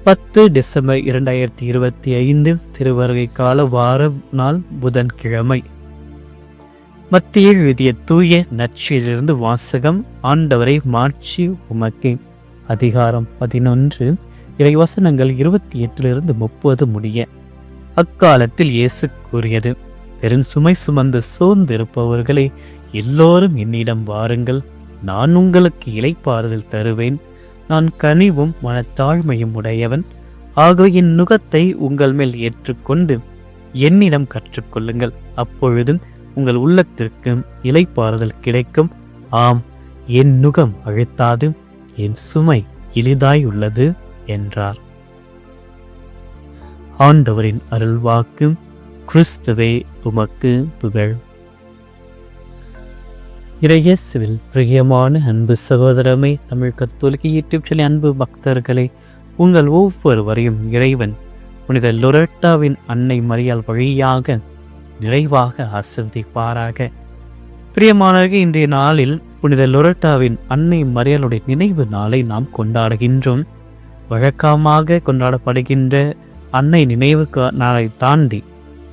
December 2025 திருவருகை கால வார நாள் புதன்கிழமை. மத்திய எழுதிய தூய நற்செய்தியிலிருந்து வாசகம். ஆண்டவரை மாட்சி உமக்கே. அதிகாரம் 11, இறைவசனங்கள் 28-30 முடிய. அக்காலத்தில் இயேசு கூறியது: பெருஞ்சுமை சுமந்து சோர்ந்திருப்பவர்களே, எல்லோரும் என்னிடம் வாருங்கள், நான் உங்களுக்கு இளைப்பாறுதல் தருவேன். நான் கனிவும் மனத்தாழ்மையும் உடையவன். ஆகவே என் நுகத்தை உங்கள் மேல் ஏற்றுக்கொண்டு என்னிடம் கற்றுக்கொள்ளுங்கள். அப்பொழுது உங்கள் உள்ளத்திற்கு இளைப்பாறுதல் கிடைக்கும். ஆம், என் நுகம் அழுத்தாது, என் சுமை எளிதாய் உள்ளது என்றார். ஆண்டவரின் அருள்வாக்கு. கிறிஸ்துவே உமக்கு புகழ். இறையேசுவில் பிரியமான அன்பு சகோதரமே, தமிழ் கத்தோலிக்க யூடியூப் சேனல் அன்பு பக்தர்களே, உங்கள் ஒவ்வொருவரையும் இறைவன் புனித லொரெட்டாவின் அன்னை மரியாள் வழியாக நிறைவாக ஆசீர்வதிப்பாராக. பிரியமானவர்களே, இன்றைய நாளில் புனித லொரெட்டாவின் அன்னை மரியாளுடைய நினைவு நாளை நாம் கொண்டாடுகின்றோம். வழக்கமாக கொண்டாடப்படுகின்ற அன்னை நினைவு நாளை தாண்டி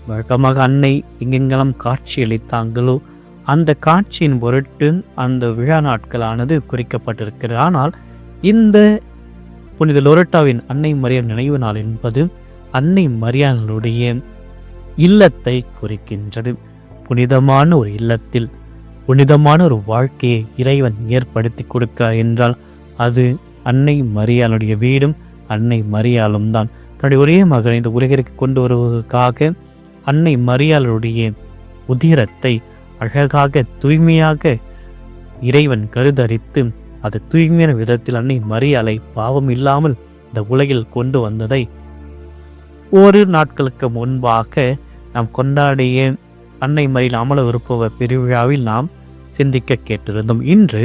வழக்கமாக அன்னை எங்கெங்கெல்லாம் காட்சியளித்தாங்களோ அந்த காட்சியின் பொருட்டு அந்த விழா நாட்களானது குறிக்கப்பட்டிருக்கிறது. ஆனால் இந்த புனித லொரெட்டாவின் அன்னை மரியாள் நினைவு நாள் என்பது அன்னை மரியாளுடைய இல்லத்தை குறிக்கின்றது. புனிதமான ஒரு இல்லத்தில் புனிதமான ஒரு வாழ்க்கையை இறைவன் ஏற்படுத்தி கொடுக்கிறார் என்றால் அது அன்னை மரியாளுடைய வீடும் அன்னை மரியாளும் தான். தன்னுடைய ஒரே மகனை இந்த உலகிற்கு கொண்டு வருவதற்காக அன்னை மரியாளுடைய உதிரத்தை அழகாக தூய்மையாக இறைவன் கருதரித்து அது தூய்மையான விதத்தில் அன்னை மரியாளை பாவம் இல்லாமல் இந்த உலகில் கொண்டு வந்ததை ஒரு நாட்களுக்கு முன்பாக நாம் கொண்டாடிய அன்னை மரியாள் அமல விருப்ப பெருவிழாவில் நாம் சிந்திக்க கேட்டிருந்தோம். இன்று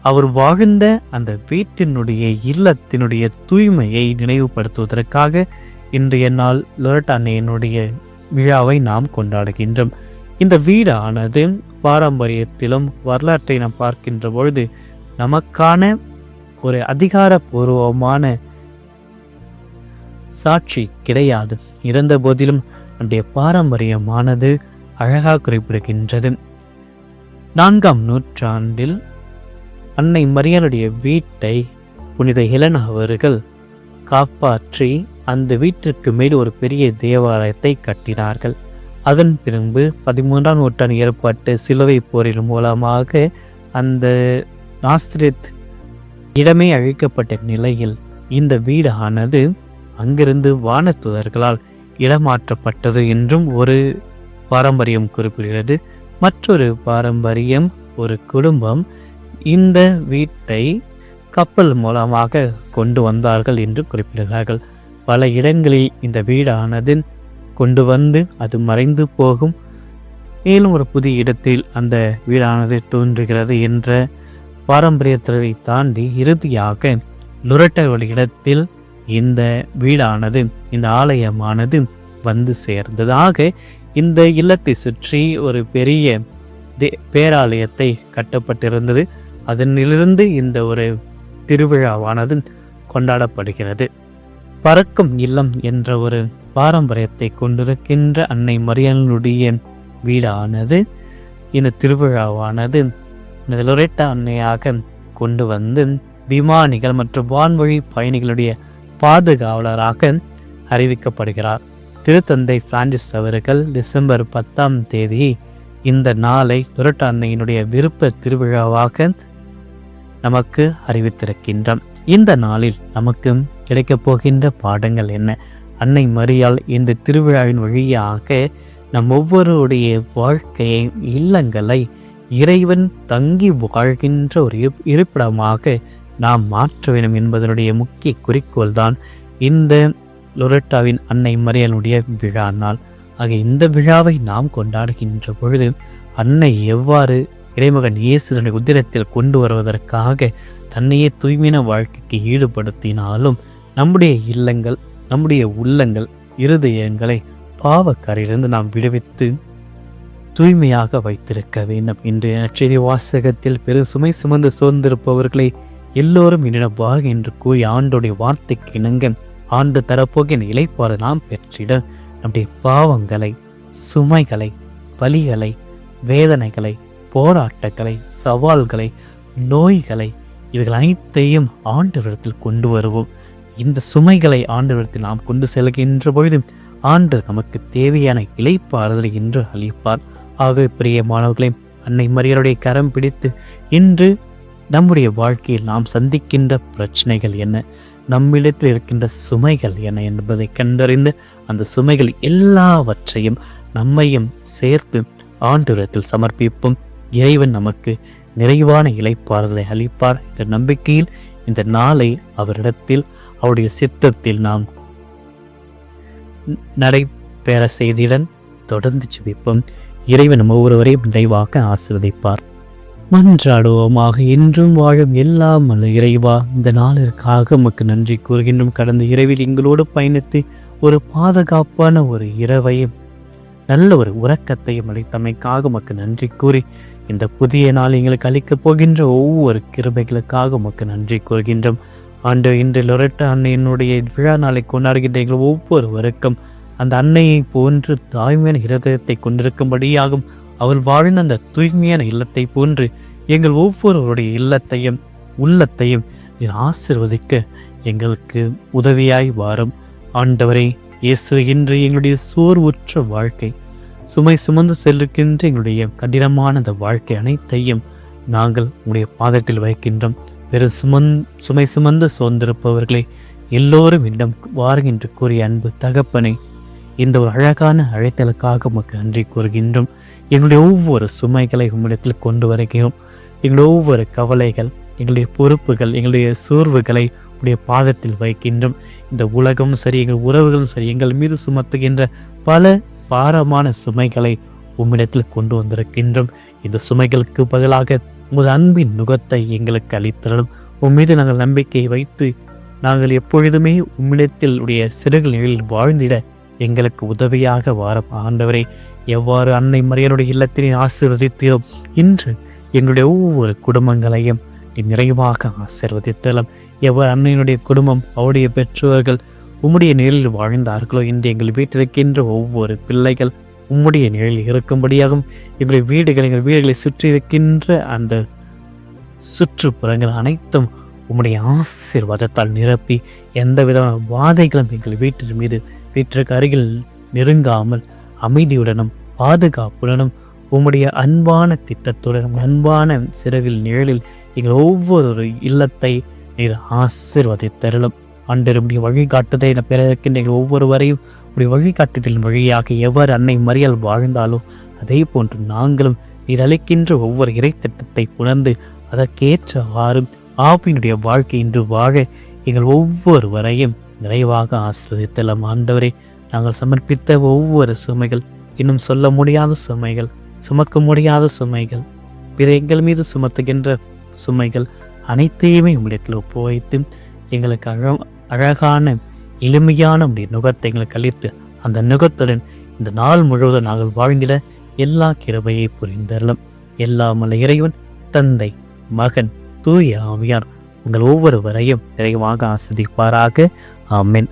அவர் வாழ்ந்த அந்த வீட்டினுடைய இல்லத்தினுடைய தூய்மையை நினைவுபடுத்துவதற்காக இன்றைய நாள் லொரெட்டா அன்னையினுடைய விழாவை நாம் கொண்டாடுகின்றோம். இந்த வீடானது பாரம்பரியத்திலும் வரலாற்றை நாம் பார்க்கின்ற பொழுது நமக்கான ஒரு அதிகாரபூர்வமான சாட்சி கிடையாது. இருந்த போதிலும் நம்முடைய பாரம்பரியமானது அழகாக குறிப்பிடுகின்றது. 4ஆம் நூற்றாண்டில் அன்னை மரியாளுடைய வீட்டை புனித ஹெலனா அவர்கள் காப்பாற்றி அந்த வீட்டிற்கு மேல் ஒரு பெரிய தேவாலயத்தை கட்டினார்கள். அதன் பின்பு 13ஆம் நூற்றாண்டு ஏற்பட்ட சிலுவை போரின் மூலமாக அந்த நாஸ்திரேத் இடமே அழிக்கப்பட்ட நிலையில் இந்த வீடானது அங்கிருந்து வானதூதர்களால் இடமாற்றப்பட்டது என்றும் ஒரு பாரம்பரியம் குறிப்பிடுகிறது. மற்றொரு பாரம்பரியம், ஒரு குடும்பம் இந்த வீட்டை கப்பல் மூலமாக கொண்டு வந்தார்கள் என்று குறிப்பிடுகிறார்கள். பல இடங்களில் இந்த வீடானது கொண்டு வந்து அது மறைந்து போகும், மேலும் ஒரு புதிய இடத்தில் அந்த வீடானது தோன்றுகிறது என்ற பாரம்பரியத்தை தாண்டி இறுதியாக லொரெட்டாவோட இடத்தில் இந்த வீடானது, இந்த ஆலயமானது வந்து சேர்ந்ததாக இந்த இல்லத்தை சுற்றி ஒரு பெரிய பேராலயத்தை கட்டப்பட்டிருந்தது. அதனிலிருந்து இந்த ஒரு திருவிழாவானது கொண்டாடப்படுகிறது. பறக்கும் இல்லம் என்ற ஒரு பாரம்பரியத்தை கொண்டிருக்கின்ற அன்னை மரியாளுடைய வீடானது இந்த திருவிழாவானது லொரெட்டா அன்னையாக கொண்டு வந்து விமானிகள் மற்றும் வான்வழி பயணிகளுடைய பாதுகாவலராக அறிவிக்கப்படுகிறார். திருத்தந்தை பிரான்சிஸ் அவர்கள் டிசம்பர் 10ஆம் தேதி இந்த நாளை லொரெட்டா அன்னையினுடைய விருப்ப திருவிழாவாக நமக்கு அறிவித்திருக்கின்றார். இந்த நாளில் நமக்கு கிடைக்கப் போகின்ற பாடங்கள் என்ன? அன்னை மரியாள் இந்த திருவிழாவின் வழியாக நம் ஒவ்வொருடைய வாழ்க்கையை, இல்லங்களை இறைவன் தங்கி வாழ்கின்ற ஒரு இருப்பிடமாக நாம் மாற்ற வேண்டும் என்பதனுடைய முக்கிய குறிக்கோள் தான் இந்த லொரெட்டாவின் அன்னை மரியாளுடைய விழா நாள். ஆக இந்த விழாவை நாம் கொண்டாடுகின்ற பொழுது அன்னை எவ்வாறு இறைமகன் இயேசுவின் உதிரத்தில் கொண்டு வருவதற்காக தன்னையே தூய்மையான வாழ்க்கைக்கு ஈடுபடுத்தினாலும் நம்முடைய இல்லங்கள், நம்முடைய உள்ளங்கள், இருதயங்களை பாவக்கரையிலிருந்து நாம் விடுவித்து தூய்மையாக வைத்திருக்க வேண்டும். இன்றைய நற்செய்தி வாசகத்தில் பெரும் சுமை சுமந்து சோர்ந்திருப்பவர்களை எல்லோரும் என்னிடம் வாருங்கள் என்று கூறி ஆண்டோடைய வார்த்தைக்கு இணங்க ஆண்டு தரப்போகிற இளைப்பாறு நாம் பெற்றிட நம்முடைய பாவங்களை, சுமைகளை, வலிகளை, வேதனைகளை, போராட்டங்களை, சவால்களை, நோய்களை, இவைகள் அனைத்தையும் ஆண்டவரிடத்தில் கொண்டு வருவோம். இந்த சுமைகளை ஆண்டவரிடத்தில் நாம் கொண்டு செல்கின்ற பொழுது ஆண்டவர் நமக்கு தேவையான இளைப்பாறுதலை இன்று அளிப்பார். ஆக பிரியமானவர்களே, அன்னை மரியாளுடைய கரம் பிடித்து இன்று நம்முடைய வாழ்க்கையில் நாம் சந்திக்கின்ற பிரச்சனைகள் என்ன, நம்மிடத்தில் இருக்கின்ற சுமைகள் என்ன என்பதை கண்டறிந்து அந்த சுமைகள் எல்லாவற்றையும் நம்மையும் சேர்த்து ஆண்டவரிடத்தில் சமர்ப்பிப்போம். இறைவன் நமக்கு நிறைவான இளைப்பாறுதலை அளிப்பார் என்ற நம்பிக்கையில் இந்த நாளை அவரிடத்தில் அவருடைய சித்தத்தில் நாம் நடைபெற செய்திடன் தொடர்ந்து ஜெபிப்போம். இறைவன் ஒவ்வொருவரையும் நிறைவாக ஆசீர்வதிப்பார். மன்றாடுவோமாக. இன்றும் வாழும் எல்லாம் அல்ல இறைவா, இந்த நாளிற்காக உமக்கு நன்றி கூறுகின்றோம். கடந்த இரவில் எங்களோடு பயணித்து ஒரு பாதுகாப்பான ஒரு இரவையும் நல்ல ஒரு உறக்கத்தையும் அளித்தமைக்காக உமக்கு நன்றி கூறி, இந்த புதிய நாள் எங்களுக்கு அளிக்கப் போகின்ற ஒவ்வொரு கிருபைகளுக்காக உமக்கு நன்றி கூறுகின்றோம். ஆண்டு இன்று லொரெட்டா அன்னையினுடைய விழா நாளை கொண்டாடுகின்ற எங்கள் ஒவ்வொருவருக்கும் அந்த அன்னையை போன்று தாய்மையான இருதயத்தை கொண்டிருக்கும்படியாகும் அவள் வாழ்ந்த அந்த தூய்மையான இல்லத்தை போன்று எங்கள் ஒவ்வொருவருடைய இல்லத்தையும் உள்ளத்தையும் ஆசீர்வதிக்க எங்களுக்கு உதவியாய் வாரும். ஆண்டவரே இயேசு, இன்று எங்களுடைய சோர்வுற்ற வாழ்க்கை, சுமை சுமந்து செல்லுகின்ற எங்களுடைய கடினமான அந்த வாழ்க்கை அனைத்தையும் நாங்கள் உங்களுடைய பாதத்தில் வைக்கின்றோம். வெறும் சுமை சுமந்து சோர்ந்திருப்பவர்களே எல்லோரும் என்னிடம் வாருங்கள் என்று கூறிய அன்பு தகப்பனை, இந்த ஒரு அழகான அழைத்தலுக்காக உமக்கு நன்றி கூறுகின்றோம். எங்களுடைய ஒவ்வொரு சுமைகளை உம்மிடத்தில் கொண்டு வருகிறோம். எங்களுடைய ஒவ்வொரு கவலைகள், எங்களுடைய பொறுப்புகள், எங்களுடைய சோர்வுகளை உடைய பாதத்தில் வைக்கின்றோம். இந்த உலகமும் சரி, எங்கள் உறவுகளும் சரி, எங்கள் மீது சுமத்துகின்ற பல பாரமான சுமைகளை உம்மிடத்தில் கொண்டு வந்திருக்கின்றோம். இந்த சுமைகளுக்கு பதிலாக உமது அன்பின் நுகத்தை எங்களுக்கு அளித்தரும். உம்மீது நாங்கள் நம்பிக்கை வைத்து நாங்கள் எப்பொழுதுமே உம்மிடத்தில் உடைய சிறுகள் நிலையில் வாழ்ந்திட எங்களுக்கு உதவியாக வாரம். ஆண்டவரே, எவ்வாறு அன்னை மரியாளுடைய இல்லத்தினை ஆசீர்வதித்தோம், இன்று எங்களுடைய ஒவ்வொரு குடும்பங்களையும் நிறைவாக ஆசீர்வதித்தலாம். எவ்வாறு அன்னையினுடைய குடும்பம், அவருடைய பெற்றோர்கள் உம்முடைய நிழலில் வாழ்ந்தார்களோ, இன்று எங்கள் வீட்டிருக்கின்ற ஒவ்வொரு பிள்ளைகள் உம்முடைய நிழலில் இருக்கும்படியாகும். எங்களுடைய வீடுகளை சுற்றி இருக்கின்ற அந்த சுற்றுப்புறங்கள் அனைத்தும் உம்முடைய ஆசீர்வாதத்தால் நிரப்பி எந்த விதமான வாதைகளும் எங்கள் வீட்டிற்கு அருகில் நெருங்காமல் அமைதியுடனும் பாதுகாப்புடனும் உம்முடைய அன்பான திட்டத்துடனும் அன்பான சிறகில் நிழலில் எங்கள் ஒவ்வொரு இல்லத்தை நீர் ஆசீர்வதித்தருளும். ஆண்டவருடைய வழிகாட்டுதை பெற இருக்கின்ற எங்கள் ஒவ்வொருவரையும் உடைய வழிகாட்டுதலின் வழியாக எவ்வாறு அன்னை மரியாள் வாழ்ந்தாலோ அதே போன்று நாங்களும் நீர் அளிக்கின்ற ஒவ்வொரு இறை திட்டத்தை உணர்ந்து அதற்கேற்றவாறு ஆவியினுடைய வாழ்க்கை இன்று வாழ எங்கள் ஒவ்வொருவரையும் நிறைவாக ஆசீர்வதித்தலாம். ஆண்டவரே, நாங்கள் சமர்ப்பித்த ஒவ்வொரு சுமைகள், இன்னும் சொல்ல முடியாத சுமைகள், சுமக்க முடியாத சுமைகள், பிற எங்கள் மீது சுமத்துகின்ற சுமைகள் அனைத்தையுமே உம்மிடத்தில் ஒப்புவைத்து எங்களுக்கு அழகான எளிமையான உடைய நுகத்தை எங்களுக்கு அளித்து அந்த நுகத்துடன் இந்த நாள் முழுவதும் நாங்கள் வாழ்ந்திட எல்லா கிருபையை புரிந்தரலும். எல்லாமல்ல இறைவன், தந்தை, மகன், தூய ஆவியார் உங்கள் ஒவ்வொருவரையும் நிறைவாக ஆசீர்வதிப்பாராக. ஆமென்.